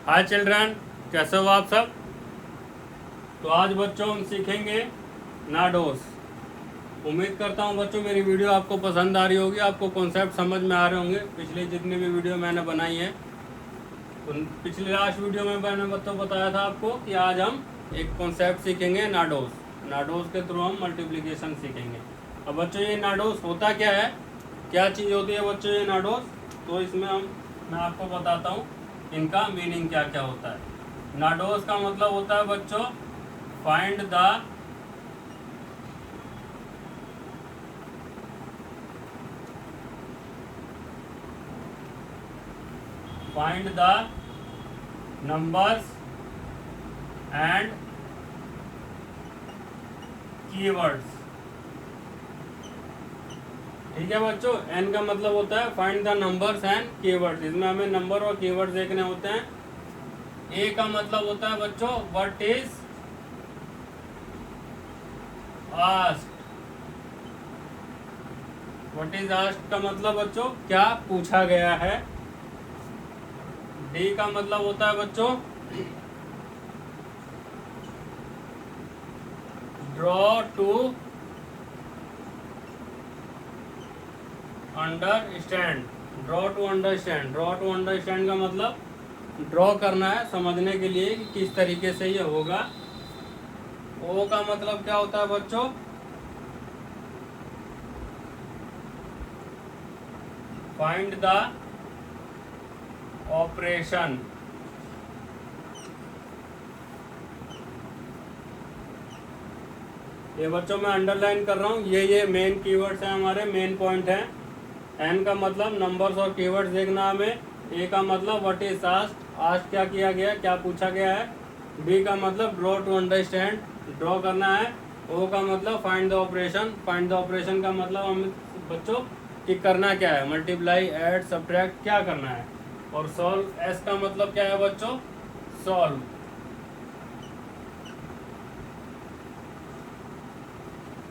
हाय children, कैसे हो आप सब। तो आज बच्चों हम सीखेंगे नाडोस। उम्मीद करता हूँ बच्चों मेरी वीडियो आपको पसंद आ रही होगी, आपको कॉन्सेप्ट समझ में आ रहे होंगे। पिछली जितनी भी वीडियो मैंने बनाई है, पिछली लास्ट वीडियो में मैंने बताया था आपको कि आज हम एक कॉन्सेप्ट सीखेंगे नाडोस। नाडोस के थ्रू हम मल्टीप्लिकेशन सीखेंगे। अब बच्चों ये नाडोस होता क्या है, क्या चीज़ होती है बच्चों ये नाडोस। तो इसमें मैं आपको बताता हूँ इनका मीनिंग क्या क्या होता है। नाडोस का मतलब होता है बच्चों find the numbers and keywords. ठीक है बच्चों, एन का मतलब होता है find the numbers and keywords. इसमें हमें नंबर और कीवर्ड्स देखने होते हैं। ए का मतलब होता है बच्चों what is asked. What is asked का मतलब बच्चों क्या पूछा गया है। डी का मतलब होता है बच्चों draw two understand. Draw two understand. Draw two understand का मतलब ड्रॉ करना है समझने के लिए कि किस तरीके से ये होगा। ओ का मतलब क्या होता है बच्चों फाइंड द ऑपरेशन। ये बच्चों मैं अंडरलाइन कर रहा हूँ, ये मेन कीवर्ड्स हैं, हमारे मेन पॉइंट हैं। एन का मतलब नंबर्स और कीवर्ड्स देखना हमें। ए का मतलब व्हाट इज आस्क्ड, आस्क्ड क्या किया गया, क्या पूछा गया है। बी का मतलब ड्रॉ टू अंडरस्टैंड, ड्रॉ करना है। ओ का मतलब find the operation. Find the operation का मतलब हमें बच्चों कि करना क्या है, मल्टीप्लाई ऐड सब्ट्रैक्ट क्या करना है। और सॉल्व, एस का मतलब क्या है बच्चों सॉल्व।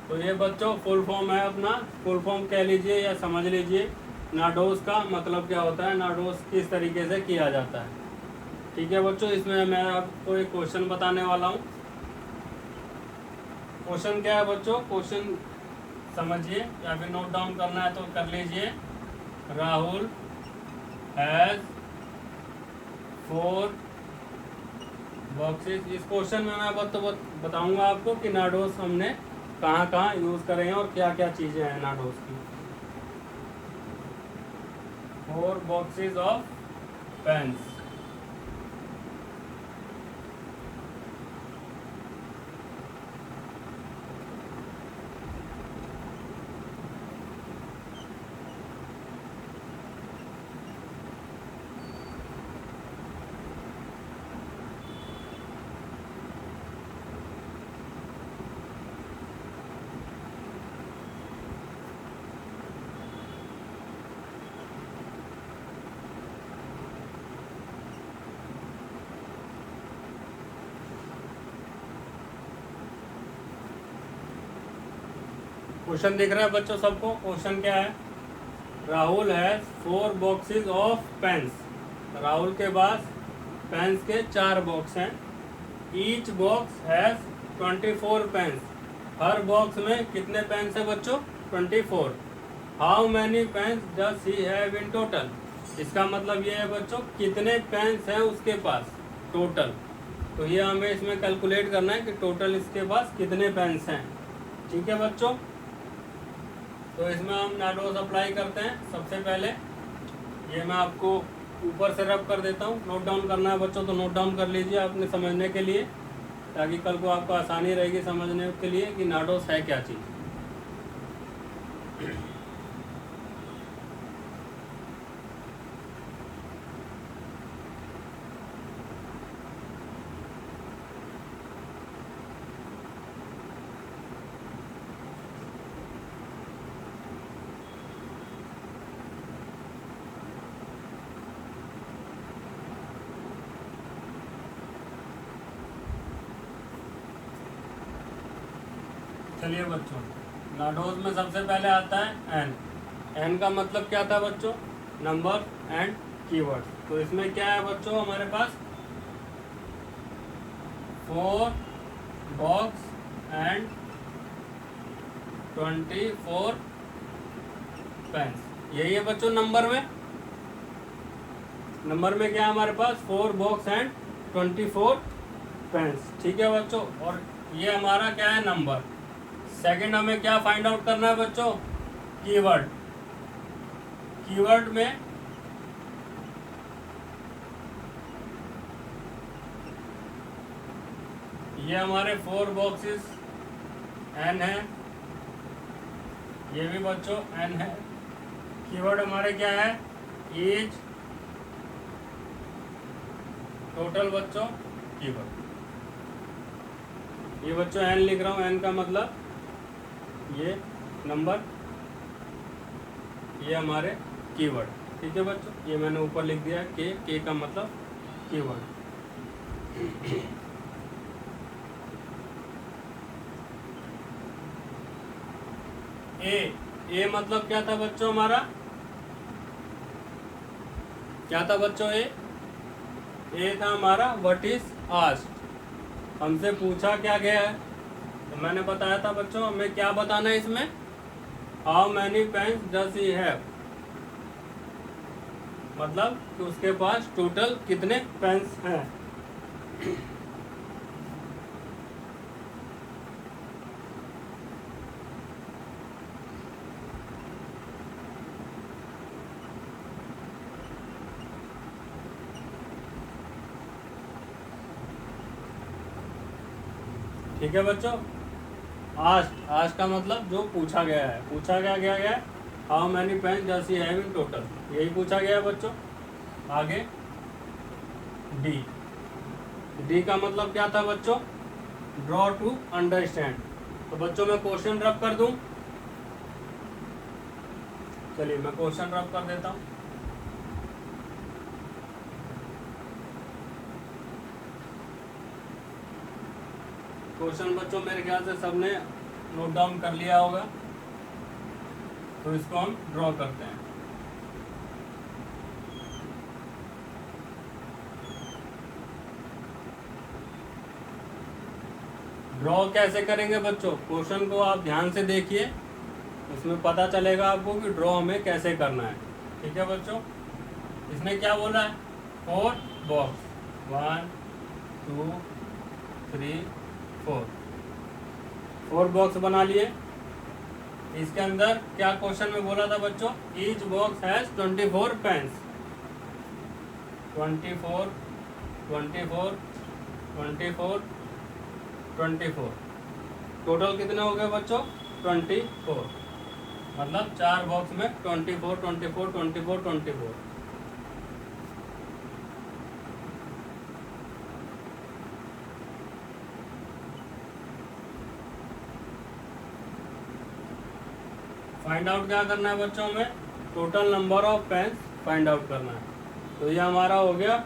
तो ये बच्चों फुल फॉर्म है अपना, फुल फॉर्म कह लीजिए या समझ लीजिए। नाडोस का मतलब क्या होता है, नाडोस किस तरीके से किया जाता है। ठीक है बच्चों, इसमें मैं आपको एक क्वेश्चन बताने वाला हूँ। क्वेश्चन क्या है बच्चों, क्वेश्चन समझिए या फिर नोट डाउन करना है तो कर लीजिए। Rahul has 4 boxes. इस क्वेश्चन में मैं बताऊंगा आपको कि नाडोस हमने कहाँ कहाँ यूज करे हैं और क्या क्या चीजें हैं नाडोस की। 4 बॉक्सेस ऑफ पेन्स। क्वेश्चन दिख रहा है बच्चों सबको। क्वेश्चन क्या है, Rahul has 4 boxes of pens. Rahul के पास पेन्स के 4 बॉक्स हैं। Each box has 24 pens. हर बॉक्स में कितने पेन्स हैं बच्चों 24। How many pens does he have in total. इसका मतलब ये है बच्चों कितने पेन्स हैं उसके पास टोटल। तो ये हमें इसमें कैलकुलेट करना है कि टोटल इसके पास कितने पेन्स हैं। ठीक है बच्चों, तो इसमें हम नाडोस अप्लाई करते हैं। सबसे पहले ये मैं आपको ऊपर से रब कर देता हूँ। नोट डाउन करना है बच्चों तो नोट डाउन कर लीजिए आपने समझने के लिए, ताकि कल को आपको आसानी रहेगी समझने के लिए कि नाडोस है क्या चीज़। चलिए बच्चों, नाडोस में सबसे पहले आता है एन। एन का मतलब क्या था बच्चों, नंबर एंड कीवर्ड। तो इसमें क्या है बच्चों हमारे पास 4 बॉक्स एंड 24 पेन्स। यही है बच्चों नंबर में। नंबर में क्या है हमारे पास 4 बॉक्स एंड 24 पेन्स। ठीक है बच्चों, और ये हमारा क्या है नंबर। सेकंड हमें क्या फाइंड आउट करना है बच्चों, कीवर्ड। कीवर्ड में ये हमारे 4 बॉक्सेस एन है, ये भी बच्चों एन है। कीवर्ड हमारे क्या है, ईच, टोटल बच्चों कीवर्ड। ये बच्चों एन लिख रहा हूँ, एन का मतलब ये नंबर, ये हमारे कीवर्ड। ठीक है बच्चों, ये मैंने ऊपर लिख दिया के का मतलब कीवर्ड। ए मतलब क्या था बच्चों हमारा, क्या था बच्चों ए था हमारा व्हाट इज आस्क्ड। हमसे पूछा क्या गया है, तो मैंने बताया था बच्चों हमें क्या बताना है इसमें, how many pens does he have, मतलब कि उसके पास टोटल कितने पेन्स हैं। ठीक है बच्चों, आस्क्ड का मतलब जो पूछा गया है। पूछा क्या गया है, how many pens does he have in total, यही पूछा गया है बच्चों। आगे डी का मतलब क्या था बच्चों, ड्रॉ टू अंडरस्टैंड। तो बच्चों मैं क्वेश्चन रब कर दूं, चलिए मैं क्वेश्चन रब कर देता हूं। क्वेश्चन बच्चों मेरे ख्याल से सबने नोट डाउन कर लिया होगा, तो इसको हम ड्रॉ करते हैं। ड्रॉ कैसे करेंगे बच्चों, क्वेश्चन को आप ध्यान से देखिए, उसमें पता चलेगा आपको कि ड्रॉ हमें कैसे करना है। ठीक है बच्चों, इसने क्या बोला है, 4 बॉक्स, 1 2 3 4 बॉक्स बना लिए। इसके अंदर क्या क्वेश्चन में बोला था बच्चों, each box has 24 pens. 24 24 24 24 total कितने हो गए बच्चों, 24, मतलब 4 बॉक्स में 24 24 24 24। फाइंड आउट क्या करना है बच्चों में, total number of pens find out करना है। तो ये हमारा हो गया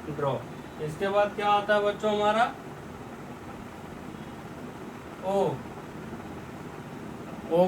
ड्रॉ। इसके बाद क्या आता है बच्चों हमारा, ओ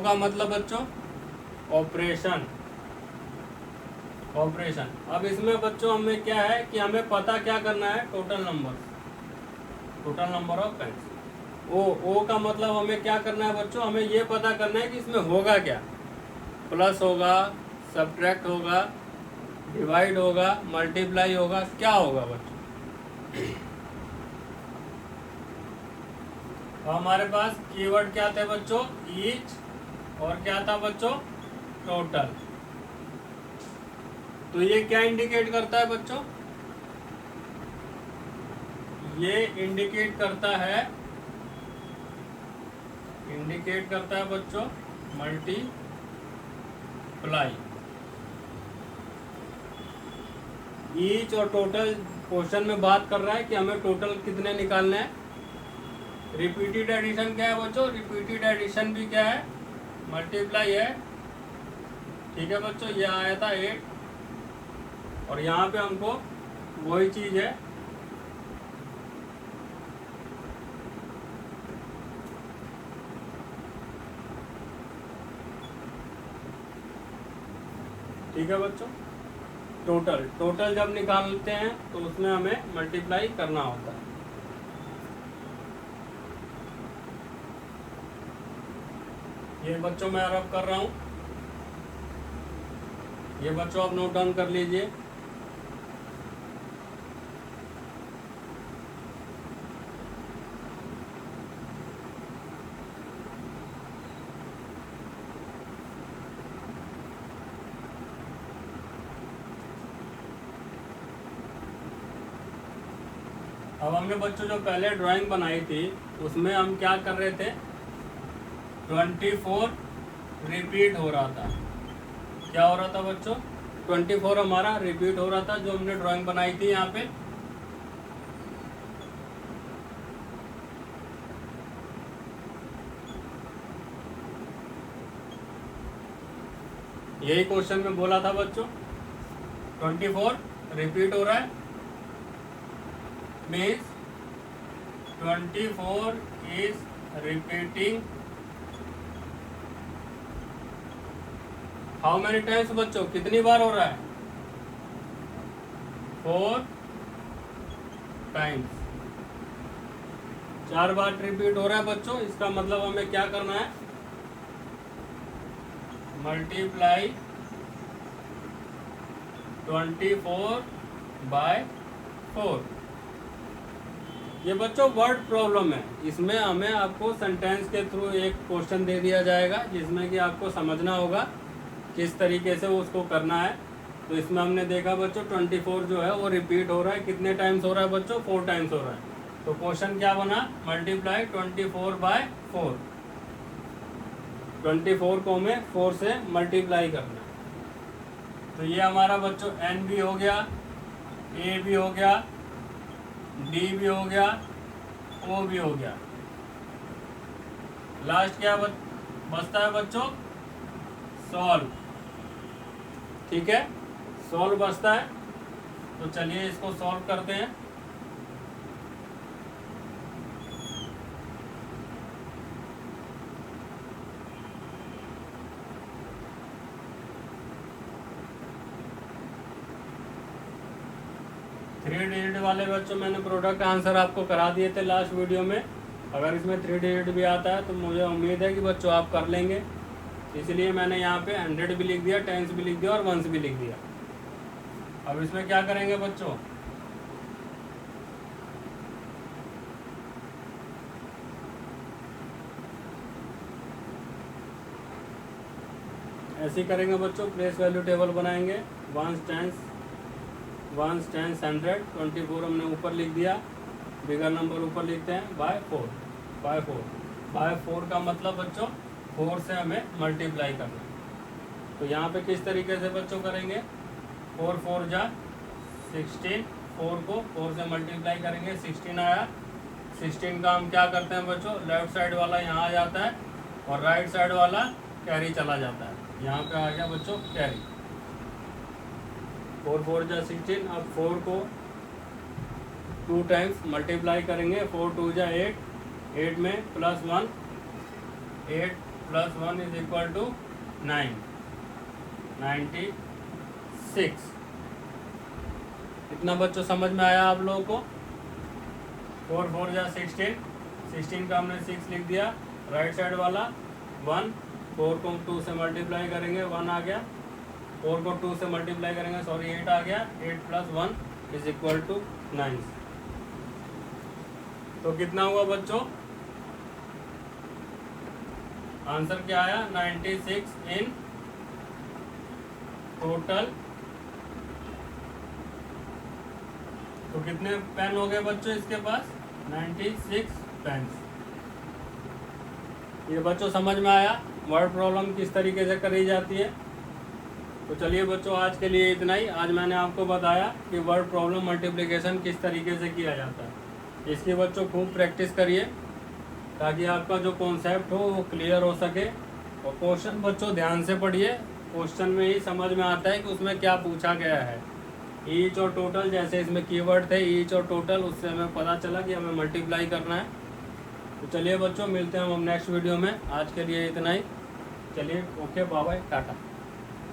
का मतलब बच्चों ऑपरेशन। अब इसमें बच्चों हमें क्या है कि हमें पता क्या करना है, टोटल नंबर ऑफ पेन्स। ओ का मतलब हमें क्या करना है बच्चों, हमें ये पता करना है कि इसमें होगा क्या, प्लस होगा, सब्ट्रैक्ट होगा, डिवाइड होगा, मल्टीप्लाई होगा, क्या होगा बच्चों। तो हमारे पास कीवर्ड क्या थे बच्चों, ईच, और क्या था बच्चों, टोटल। तो ये क्या इंडिकेट करता है बच्चों, ये इंडिकेट करता है बच्चों मल्टीप्लाई। ईच और टोटल क्वेश्चन में बात कर रहा है कि हमें टोटल कितने निकालने हैं। रिपीटेड एडिशन क्या है बच्चों, रिपीटेड एडिशन भी क्या है, मल्टीप्लाई है। ठीक है बच्चों, ये आया था 8, और यहाँ पे हमको वही चीज है, ठीक है बच्चों। टोटल जब निकालते हैं तो उसमें हमें मल्टीप्लाई करना होता है। ये बच्चों मैं रब कर रहा हूँ, ये बच्चों आप नोट डाउन कर लीजिए। अब हमने बच्चों जो पहले ड्राइंग बनाई थी उसमें हम क्या कर रहे थे, 24 रिपीट हो रहा था। क्या हो रहा था बच्चों, 24 हमारा रिपीट हो रहा था जो हमने ड्राइंग बनाई थी यहाँ पे। यही क्वेश्चन में बोला था बच्चों, 24 रिपीट हो रहा है, means 24 is repeating how many times बच्चों, कितनी बार हो रहा है, 4 टाइम्स, 4 बार रिपीट हो रहा है बच्चों। इसका मतलब हमें क्या करना है, मल्टीप्लाई 24 बाय 4। ये बच्चों वर्ड प्रॉब्लम है, इसमें हमें आपको सेंटेंस के थ्रू एक क्वेश्चन दे दिया जाएगा जिसमें कि आपको समझना होगा किस तरीके से उसको करना है। तो इसमें हमने देखा बच्चों 24 जो है वो रिपीट हो रहा है, कितने टाइम्स हो रहा है बच्चों, 4 टाइम्स हो रहा है। तो क्वेश्चन क्या बना, मल्टीप्लाई 24 बाय 4, 24 को हमें 4 से मल्टीप्लाई करना है। तो ये हमारा बच्चों एन भी हो गया, ए भी हो गया, डी भी हो गया, ओ भी हो गया। लास्ट क्या बचता है बच्चों, सॉल्व। ठीक है, सॉल्व बचता है। तो चलिए इसको सॉल्व करते हैं। थ्री डिजिट वाले बच्चों मैंने प्रोडक्ट आंसर आपको करा दिए थे लास्ट वीडियो में। अगर इसमें 3 डिजिट भी आता है तो मुझे उम्मीद है कि बच्चों आप कर लेंगे, इसलिए मैंने यहाँ पे 100 भी लिख दिया, 10s भी लिख दिया और 1s भी लिख दिया। अब इसमें क्या करेंगे बच्चों, ऐसे ही करेंगे बच्चों, प्लेस वैल्यू टेबल बनाएंगे, 1s 10s 1s 10s 100, 24 हमने ऊपर लिख दिया, बिगर नंबर ऊपर लिखते हैं बाय 4, बाय 4 का मतलब बच्चों 4 से हमें मल्टीप्लाई करना है। तो यहाँ पे किस तरीके से बच्चों करेंगे, 4 4 जा 16, 4 को 4 से मल्टीप्लाई करेंगे, 16 आया। 16 का हम क्या करते हैं बच्चों, लेफ्ट साइड वाला यहाँ आ जाता है और राइट साइड वाला कैरी चला जाता है। यहाँ पे आ गया बच्चों कैरी, 4 4 जा 16। अब 4 को 2 टाइम्स मल्टीप्लाई करेंगे, 4 2 जा 8, 8 में +1, 8 + 1 इज इक्वल टू 9, 96। इतना बच्चों समझ में आया आप लोगों को। 4 4 जा 16, 16 का हमने 6 लिख दिया, राइट साइड वाला 1, 4 को 2 से मल्टीप्लाई करेंगे, 1 आ गया, 4 को 2 से मल्टीप्लाई करेंगे, सॉरी 8 आ गया, 8 + 1 इज इक्वल टू 9। तो कितना हुआ बच्चों, आंसर क्या आया, 96 इन टोटल। तो कितने पेन हो गए बच्चों इसके पास, 96 पेन्स। ये बच्चों समझ में आया वर्ड प्रॉब्लम किस तरीके से करी जाती है। तो चलिए बच्चों आज के लिए इतना ही। आज मैंने आपको बताया कि वर्ड प्रॉब्लम मल्टीप्लिकेशन किस तरीके से किया जाता है। इसकी बच्चों खूब प्रैक्टिस करिए ताकि आपका जो कॉन्सेप्ट हो वो क्लियर हो सके। और क्वेश्चन बच्चों ध्यान से पढ़िए, क्वेश्चन में ही समझ में आता है कि उसमें क्या पूछा गया है। ईच और टोटल, जैसे इसमें कीवर्ड थे ईच और टोटल, उससे हमें पता चला कि हमें मल्टीप्लाई करना है। तो चलिए बच्चों मिलते हैं हम नेक्स्ट वीडियो में। आज के लिए इतना ही, चलिए ओके बाय बाय टाटा।